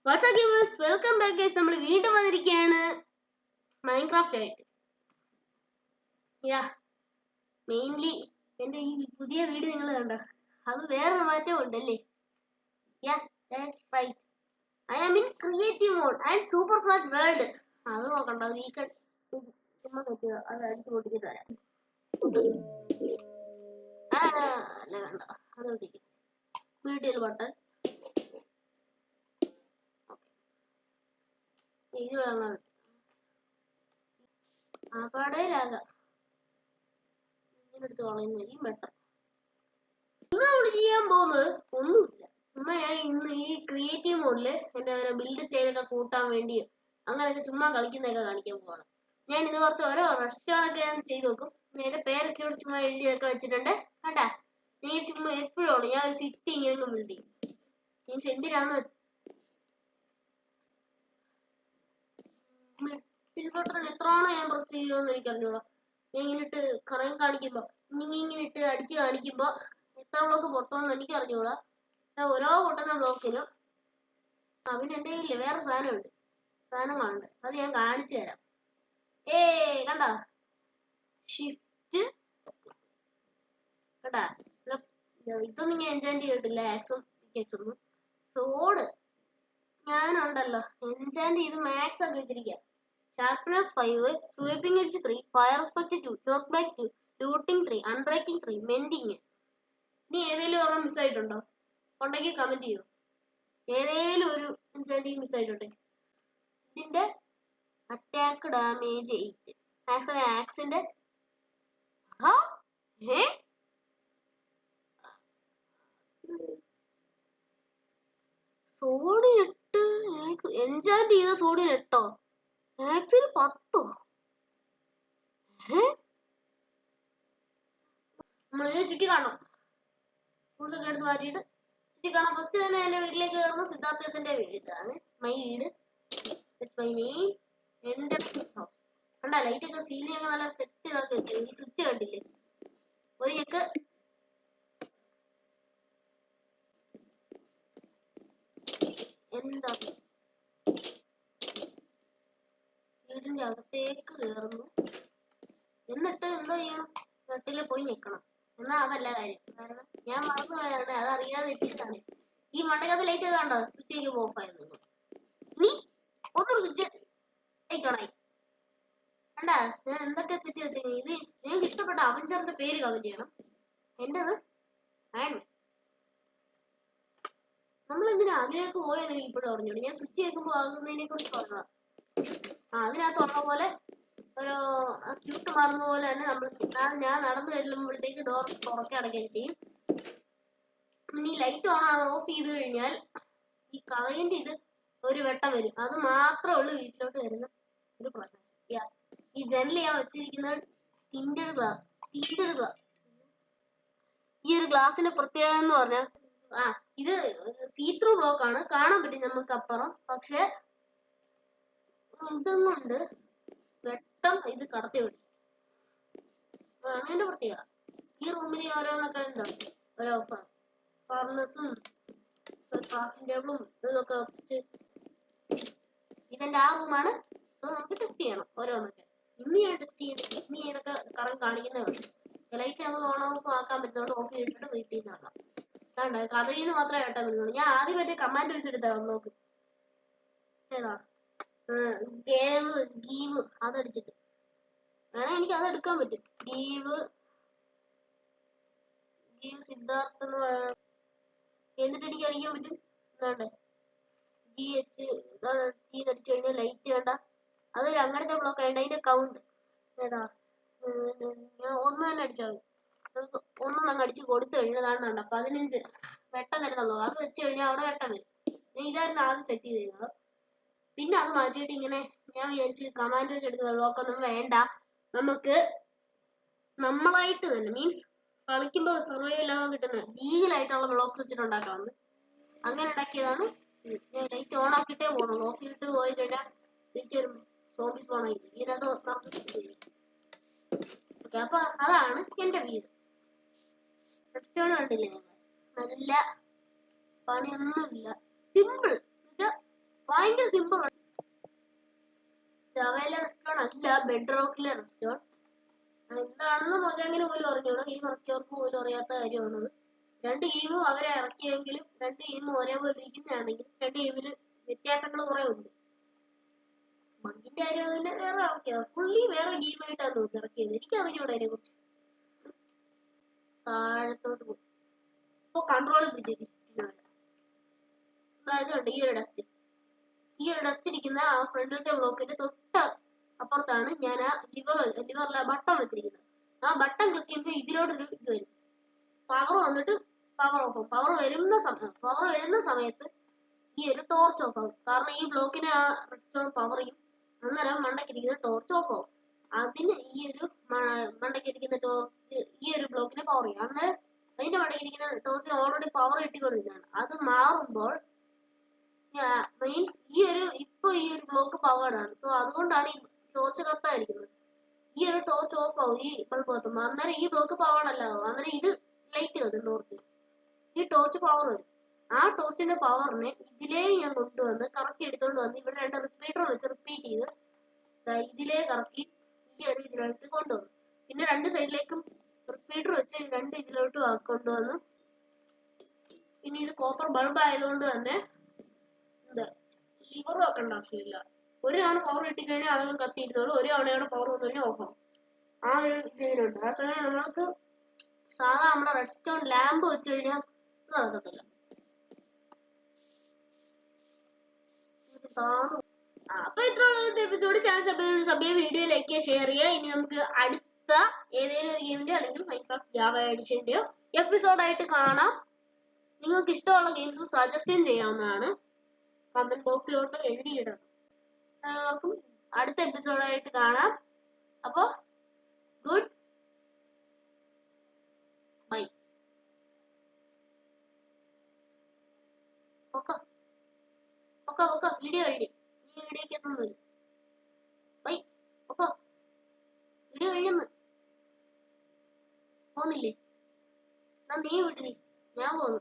WhatsApp gamers welcome back guys. നമ്മൾ വീണ്ടും വന്നിരിക്കുകയാണ് മൈൻക്രാഫ്റ്റ് ആയിട്ട്. മെയിൻലി എൻ്റെ ഈ പുതിയ വീഡിയോ നിങ്ങൾ കണ്ടോ? അത് വേറൊരു മാറ്റം ഉണ്ടല്ലേ? I am in creative mode and super flat world. അത് നോക്കണ്ട, വീക്കെൻഡ് ചുമ്മാ നോക്കുക, അത് അടിച്ചു പൊട്ടിച്ചിട്ട് വരാം. അല്ല വേണ്ട, അത് പൊട്ടിക്കും. വീഡിയോയിൽ ബട്ടൺ ഇത് വേണം. കടയിലാകാം ഇങ്ങനെ എടുത്ത് കളയുന്നതായിരിക്കും ബെറ്റർ. ഇന്ന് നമ്മൾ ചെയ്യാൻ പോകുന്നത് ഒന്നുമില്ല. ചുമ്മാ ഞാൻ ഇന്ന് ഈ ക്രിയേറ്റീവ് മോഡില് എന്റെ ബിൽഡ് സ്റ്റൈലൊക്കെ കൂട്ടാൻ വേണ്ടി അങ്ങനെയൊക്കെ ചുമ്മാ കളിക്കുന്നതൊക്കെ കാണിക്കാൻ പോവാണ്. ഞാൻ ഇത് കുറച്ച് ഓരോ റെസ്റ്റോറൊക്കെ ഞാൻ ചെയ്ത് നോക്കും. എന്റെ പേരൊക്കെ ഇവിടെ ചുമ്മാ എഴുതിയൊക്കെ വെച്ചിട്ടുണ്ട് കേട്ടാ. നീ ചുമ്മാ എപ്പോഴും ഞാൻ സിറ്റി ഇങ്ങനെ ബിൽഡ് ചെയ്യും. മീൻസ് എന്തിനാന്ന് എത്രയാണോ ഞാൻ പ്രസ് ചെയ്യുമെന്ന് എനിക്ക് അറിഞ്ഞൂടാ. ഞാൻ ഇങ്ങനെ ഇട്ട് കറങ്ങി കാണിക്കുമ്പോ ഇങ്ങനെ ഇട്ട് അടിച്ച് കാണിക്കുമ്പോ എത്ര ബ്ലോക്ക് പൊട്ടുമെന്ന് എനിക്ക് അറിഞ്ഞൂടാ. ഓരോ പൊട്ടുന്ന ബ്ലോക്കിനും പിന്നെ എന്റെ കയ്യില് വേറെ സാധനങ്ങളുണ്ട്, അത് ഞാൻ കാണിച്ചു തരാം. കണ്ടാ ഷിഫ്റ്റ് കേട്ടാ. ഇതൊന്നും ഞാൻ എൻജോയ് ചെയ്തിട്ടില്ല. ആക്സും ഒന്നും സോഡ് ഞാനുണ്ടല്ലോ എൻജാൻഡ് ചെയ്ത് മാക്സ് ഒക്കെ വെച്ചിരിക്കുക. Sharpness 5, sweeping edge 3, fire respect 2, നോക്ക് ബാക്ക് 2, ലൂട്ടിംഗ് 3, അൺബ്രേക്കിംഗ് 3, മെൻഡിങ്. ഇനി ഏതെങ്കിലും ഒരെണ്ണം മിസ്സായിട്ടുണ്ടോ? ഉണ്ടെങ്കിൽ കമന്റ് ചെയ്യൂ. ഏതെങ്കിലും ഒരു എൻജാൻഡ് മിസ്സായിട്ടുണ്ടെങ്കിൽ. ഇതിന്റെ അറ്റാക്ക് ഡാമേജ് 8, ആക്സിന്റെ സോഡിന് 8, എൻജാൻഡ് ചെയ്ത സോഡിന് 8, ആക്സിന് 10. നമ്മളിത് ചുറ്റി കാണണം. ഫ്രൂട്ട്സൊക്കെ എടുത്ത് മാറ്റിയിട്ട് ചുറ്റി കാണാം. ഫസ്റ്റ് തന്നെ എന്റെ വീട്ടിലേക്ക് കയറുന്നു. സിദ്ധാർത്ഥേശന്റെ വീടാണ് മൈ വീട്. എന്റെ കണ്ടാ ലൈറ്റ് ഒക്കെ സീലിംഗ് ഒക്കെ നല്ല സെറ്റ് ഇതാക്കി വെച്ചത്. ഈ സ്വിച്ച് കണ്ടില്ലേ? ഒരു ഞെക്ക് എന്താ വീടിന്റെ അകത്തേക്ക് കയറുന്നു. എന്നിട്ട് എന്തോ ചെയ്യണം? നെട്ടില് പോയി ഞെക്കണം. എന്നാ അതല്ല കാര്യം. കാരണം ഞാൻ മറന്നു പോയതാണ്, അതറിയാതെ എത്തിയതാണ്. ഈ മണ്ടക്കകത്ത് ലൈറ്റ് കണ്ടോ? സ്വിച്ച് ഓഫ് ആയിരുന്നു. ഇനി ഒന്നൊരു സ്വിച്ച് ലൈറ്റോണായി. കണ്ടാ ഞാൻ എന്തൊക്കെ സെറ്റ് വെച്ചേക്കുന്നത്. ഇത് നിങ്ങൾക്ക് ഇഷ്ടപ്പെട്ട അവഞ്ചറിന്റെ പേര് കമന്റ് ചെയ്യണം. എന്റേത് അയൺമാൻ. നമ്മളെന്തിനാ അതിലേക്ക് പോയെന്ന് എനിക്ക് ഇപ്പോഴും അറിഞ്ഞോളൂ. ഞാൻ സ്വിച്ച് കേൾക്കുമ്പോ ആകുന്നതിനെ കുറിച്ച് പറഞ്ഞതാ. അതിനകത്തുള്ള പോലെ ഒരു സ്ക്രിപ്റ്റ് മാറുന്ന പോലെ തന്നെ ഞാൻ നടന്നു ചെല്ലുമ്പോഴത്തേക്ക് ഡോർ തുറക്കെ അടയ്ക്കുകയും ചെയ്യും. ഇനി ലൈറ്റ് ഓഫ് ചെയ്ത് കഴിഞ്ഞാൽ ഈ കഥകിന്റെ ഇത് ഒരു വെട്ടം വരും. അത് മാത്രമേ ഉള്ളൂ വീട്ടിലോട്ട് വരുന്ന ഒരു പ്രശ്നം. ഈ ജനൽ ഞാൻ വെച്ചിരിക്കുന്നത് ടിൻഡഡ് ഗ്ലാസ്. ഈ ഒരു ഗ്ലാസിന്റെ പ്രത്യേകത എന്ന് പറഞ്ഞാൽ ഇത് സീത്രൂ ബ്ലോക്ക് ആണ്, കാണാൻ പറ്റും നമുക്ക് അപ്പുറം. പക്ഷെ ഇതും കൊണ്ട് വെട്ടം ഇത് കടത്തി വിടും. അതാണ് ഇതിന്റെ പ്രത്യേകത. ഈ റൂമിൽ ഓരോന്നൊക്കെ എന്താ ഓരോ ഫർണസും ക്രാഫ്റ്റിംഗ് ടേബിളും ഇതൊക്കെ വെച്ച് ഇതെന്റെ ആ റൂമാണ്. നമുക്ക് ടെസ്റ്റ് ചെയ്യണം ഓരോന്നൊക്കെ. ഇന്ന് ഞാൻ ടെസ്റ്റ് ചെയ്യുന്നത് ഇനി ഇതൊക്കെ കറണ്ട് കാണിക്കുന്നേ ഉള്ളൂ. ലൈറ്റ് നമുക്ക് ഓൺ ഓഫ് ആക്കാൻ പറ്റുന്നതുകൊണ്ട് ഓഫ് ചെയ്തിട്ട് വീട്ടിൽ നിന്ന് കാണാം. കണ്ടോ കഥയിൽ നിന്ന് മാത്രമേ കേട്ടാൻ പറ്റുന്നുള്ളൂ. ഞാൻ ആദ്യം മറ്റേ കമാൻഡ് വെച്ചെടുത്താവും നോക്ക്. ഏതാ ഗീവ് അതടിച്ചിട്ട് വേണേ എനിക്ക് അത് എടുക്കാൻ പറ്റും. ഗീവ് സിദ്ധാർത്ഥ എന്ന് പറയാം. എന്നിട്ട് എനിക്ക് അടിക്കാൻ പറ്റും. വേണ്ടേ GH അടിച്ചു കഴിഞ്ഞാൽ ലൈറ്റ് വേണ്ട. അതൊരു അങ്ങനത്തെ ബ്ലോക്ക് ആയിട്ട് അതിന്റെ കൗണ്ട് ഏതാ ഞാൻ ഒന്ന് തന്നെ അടിച്ചാൽ മതി. ഒന്നും അങ്ങ് അടിച്ച് കൊടുത്തു കഴിഞ്ഞതാണ് 15 വെട്ടം തരുന്നുള്ളൂ. അത് വെച്ച് കഴിഞ്ഞാൽ അവിടെ വെട്ടം വരും. ഇതായിരുന്നു ആദ്യം സെറ്റ് ചെയ്തിരുന്നത്. പിന്നെ അത് മാറ്റിയിട്ട് ഇങ്ങനെ ഞാൻ വിചാരിച്ച് കമാൻഡ് വെച്ച് എടുക്കുന്ന ബ്ലോക്കൊന്നും വേണ്ട, നമുക്ക് നമ്മളായിട്ട് തന്നെ മീൻസ് കളിക്കുമ്പോൾ സർവൈവൽ ആവാൻ കിട്ടുന്ന ലീഗലായിട്ടുള്ള ബ്ലോക്സ് വെച്ചിട്ട് ഉണ്ടാക്കാമെന്ന്. അങ്ങനെ ഉണ്ടാക്കിയതാണ്. ലൈറ്റ് ഓൺ ആക്കിയിട്ടേ പോകണം. ഓഫ് ചെയ്തിട്ട് പോയി കഴിഞ്ഞാൽ തിരിച്ചൊരു സോംബി സ്പോൺ ആയി ഇതിനകത്ത്. ഓക്കെ, അപ്പൊ അതാണ് എന്റെ വീട്. റെസ്റ്റോൺ കണ്ടില്ലേ നിങ്ങൾ? നല്ല പണിയൊന്നുമില്ല, സിമ്പിൾ. Bed റോക്കിലെ redstone. എന്താണെന്ന് മൊജാങ്കിന് പോലും അറിഞ്ഞൂടാ, ഗെയിം ഇറക്കിയവർക്ക് പോലും അറിയാത്ത കാര്യമാണത്. രണ്ട് ഗെയിമും അവരെ ഇറക്കിയെങ്കിലും രണ്ട് ഗെയിമും ഒരേപോലെ ഇരിക്കുന്നതാണെങ്കിലും രണ്ട് ഗെയിമിൽ വ്യത്യാസങ്ങൾ കുറെ ഉണ്ട്. മങ്കിന്റെ കാര്യം തന്നെ വേറെ ഇറക്കിയത്, പുള്ളി വേറെ ഗെയിമായിട്ടാണ് തോന്നുന്നു ഇറക്കിയത്. എനിക്ക് അറിഞ്ഞൂടാ അതിനെ കുറിച്ച്. താഴത്തോട്ട് പോകും. ഇപ്പൊ കൺട്രോൾ പിടിച്ചിരിക്കുന്നുണ്ട്. ഈ ഒരു ഡസ്റ്റ്, ഈ ഒരു ഡസ്റ്റ് ഇരിക്കുന്ന ആ ഫ്രണ്ടിലത്തെ ബ്ലോക്കിന്റെ തൊട്ട് അപ്പുറത്താണ് ഞാൻ ആ ലിവറിലെ ബട്ടൺ വെച്ചിരിക്കുന്നത്. ആ ബട്ടൺ ക്ലിക്ക് ചെയ്യുമ്പോൾ ഇതിലോട്ടൊരു ഇത് വരും, പവർ വന്നിട്ട് പവർ ഓഫ് ആവും. പവർ വരുന്ന സമയത്ത് ഈ ഒരു ടോർച്ച് ഓഫ് ആവും. കാരണം ഈ ബ്ലോക്കിനെ ആ റെഡ്സ്റ്റോൺ പവർ ചെയ്യും. അന്നേരം മണ്ടക്കിരിക്കുന്ന ടോർച്ച് ഓഫ് ആവും. അതിന് ഈ ഒരു മണ്ടക്കിരിക്കുന്ന ടോർച്ച് ഈ ഒരു ബ്ലോക്കിനെ പവർ ചെയ്യും. അന്നേരം അതിന്റെ മണ്ടക്കിരിക്കുന്ന ടോർച്ചിന് ഓൾറെഡി പവർ കിട്ടിക്കൊണ്ടിരുന്നതാണ്. അത് മാറുമ്പോൾ മീൻസ് ഇപ്പൊ ഈ ഒരു ബ്ലോക്ക് പവേർഡ് ആണ്. സോ അതുകൊണ്ടാണ് ഈ ടോർച്ച് കത്തായിരിക്കുന്നത്. ഈ ഒരു ടോർച്ച് ഓഫ് ആവും ഈ ബൾബ് കത്തുമ്പോൾ. അന്നേരം ഈ ബ്ലോക്ക് പവേർഡ് അല്ലാതാവും. അന്നേരം ഇത് ലൈറ്റ് കത്തും ടോർച്ച്. ഈ ടോർച്ച് പവർ വരും. ആ ടോർച്ചിന്റെ പവറിനെ ഇതിലേ ഞാൻ കൊണ്ടുവന്ന് കറക്കി എടുത്തോണ്ട് വന്ന് ഇവിടെ രണ്ട് റിപ്പീറ്റർ വെച്ച് റിപ്പീറ്റ് ചെയ്ത് ഇതിലേ കറക്കി ഈ ഒരു ഇതിലോട്ട് കൊണ്ടുവന്നു. പിന്നെ രണ്ട് സൈഡിലേക്കും റിപ്പീറ്റർ വെച്ച് രണ്ട് ഇതിലോട്ട് കൊണ്ടുവന്നു. പിന്നെ ഇത് കോപ്പർ ബൾബ് ആയതുകൊണ്ട് തന്നെ ലിവർ വെക്കേണ്ട ആവശ്യമില്ല. ഒരു തവണ പവർ കിട്ടിക്കഴിഞ്ഞാൽ അതൊക്കെ കത്തിയിരുന്നോളൂ. ഒരു തവണയുടെ പവർ വന്നു കഴിഞ്ഞാൽ ഓഫ് ആവും. ആ ഒരു ഇതിലുണ്ട്. ആ സമയം നമ്മൾക്ക് സാധാ നമ്മുടെ റെഡ്സ്റ്റോൺ ലാമ്പ് വെച്ച് കഴിഞ്ഞാൽ നടക്കത്തില്ല. അപ്പൊ ഇത്രയുള്ള എപ്പിസോഡ്. ചാനൽ സഭയെ വീഡിയോ ലൈക്ക് ചെയ്യുക, ഷെയർ ചെയ്യുക. ഇനി നമുക്ക് അടുത്ത ഏതെങ്കിലും ഒരു ഗെയിമിന്റെ അല്ലെങ്കിൽ മൈൻക്രാഫ്റ്റ് ജാവ എഡിഷന്റെയോ എപ്പിസോഡായിട്ട് കാണാം. നിങ്ങൾക്ക് ഇഷ്ടമുള്ള ഗെയിംസ് സജസ്റ്റും ചെയ്യാവുന്നതാണ്. കമന്റ് ബോക്സിലോട്ട് എഴുതിയിടണം. എല്ലാവർക്കും അടുത്ത എപ്പിസോഡായിട്ട് കാണാം. അപ്പൊ ഗുഡ് ബൈ. ഓക്കെ വീഡിയോ കഴിഞ്ഞു. ഈ വീഡിയോക്ക് എത്തുന്നില്ല. ബൈ. ഓക്കെ വീഡിയോ കഴിഞ്ഞെന്ന് പോന്നില്ലേ? നീ വിട്ടില്ലേ? ഞാൻ പോന്നു.